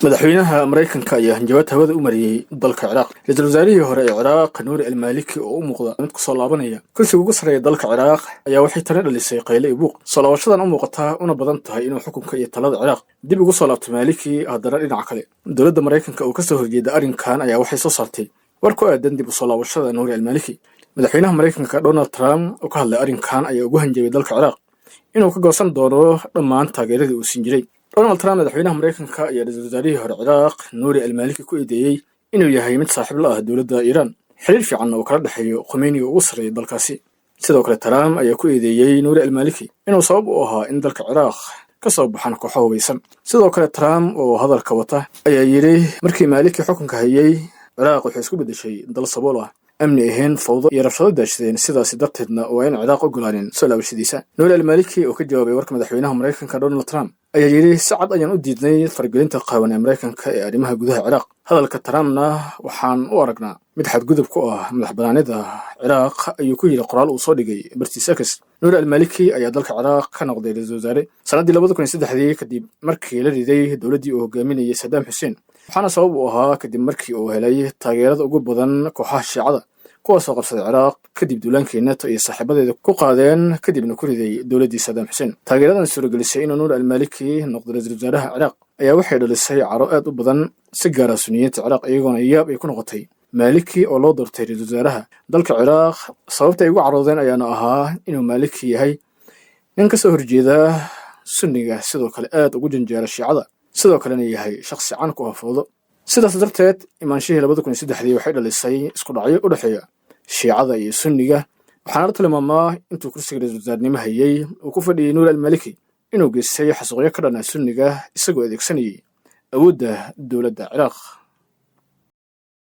madaxweynaha Mareykanka ayaa hanjabaad hawada u mariyay dalka Ciraaq. Ra'iisul wasaarihii hore ee Ciraaq Nuuri al-Maliki oo u muuqda mid ku soo laabanaya kursiga ugu sarreeya dalka Ciraaq ayaa waxay tani dhalisay qayle iyo buuq. Soo laabashadan u muuqata una badan tahay inuu xukunka iyo talada Ciraaq dib ugu soo laabto Maliki haddana dhinaca kale. Dowladda Mareykanka oo ka soo horjeeda arrinkan ayaa waxay soo saartay war ku aadan dib u soo laabashada Nuuri al-Maliki. Madaxweynaha Mareykanka Donald Trump oo ka hadlay arrinkan ayaa ugu hanjabay dalka Ciraaq inuu ka goosan doono dhammaan taageeradii uu siin jiray. Donald Trump madaxweynaha Mareykanka ayaa ra'iisul wasaarihii hore Ciraaq Nuuri al-Maliki ku eedeeyay inuu yahay mid saaxiib la ah dowladda Iiraan, xiriir fiican oo kala dhaxeeyo Khomeini oo ugu sarreeya dalkaasi. Sidoo kale Trump ayaa ku eedeeyay Nuuri al-Maliki inuu sabab u ahaa in dalka Ciraaq ka soo baxaan kooxo hubeysan. Sidoo kale Trump oo hadalka wata ayaa yiri markii Maliki xukunka hayay Ciraaq wuxuu isku bedeshay dal sabool ah, amni ahayn, fawdo iyo rabshado daashadeen, sidaas darteedna waa in Ciraaq ogolaanin soo laabashadiisa. Nuuri al-Maliki oo ka jawaabay warka madaxweynaha Mareykanka Donald Trump ayaa yiri si cad ayaan u diidnay fargelinta qaawan ee Mareykanka ee arrimaha gudaha Ciraaq. Hadalka Trumpna waxaan u aragnaa mid xadgudub ku ah madaxbannaanida Ciraaq, ayuu ku yiri qoraal uu soo dhigay bartiisa X. Nuuri al-Maliki ayaa dalka Ciraaq ka noqday ra'iisul wasaare sanadii 2003 kadib markii la riday dowladdii uu hogaaminayay Saddam Hussein, waxaana sabab u ahaa kadib markii uu helay taageerada ugu badan kooxaha Shiicada kuwaasoo qabsaday Ciraaq kadib duulaankii NATO iyo saaxiibadeeda ku qaadeen kadibna ku riday dowladdii Saddam Hussein. Taageeradan suuragelisay inuu Nuuri al-Maliki noqdo ra'iisul wasaaraha Ciraaq ayaa waxay dhalisay caro aad u badan si gaar ah Sunniyiinta Ciraaq, iyagoona yaab ay ku noqotay Maliki oo loo doortay ra'iisul wasaaraha dalka Ciraaq. Sababta ay ugu caroodeen ayaana ahaa inuu Maliki yahay nin ka soo horjeeda Sunniga, sidoo kale aad ugu janjeera Shiicada, sidoo kalena yahay shakhsi caan ku hafoodo. sidaas darteed imaanshihii 2003 waxay dhalisay isku dhacyo u dhexeeya Shiicada iyo Sunniga, waxaana la tilmaamaa intuu kursiga ra'iisul wasaarnimo hayay uu ku fadhiyay Nuuri al-Maliki inuu geystay xasuuqyo ka dhan ah Sunniga isagoo adeegsanayay awoodda dowladda Ciraaq.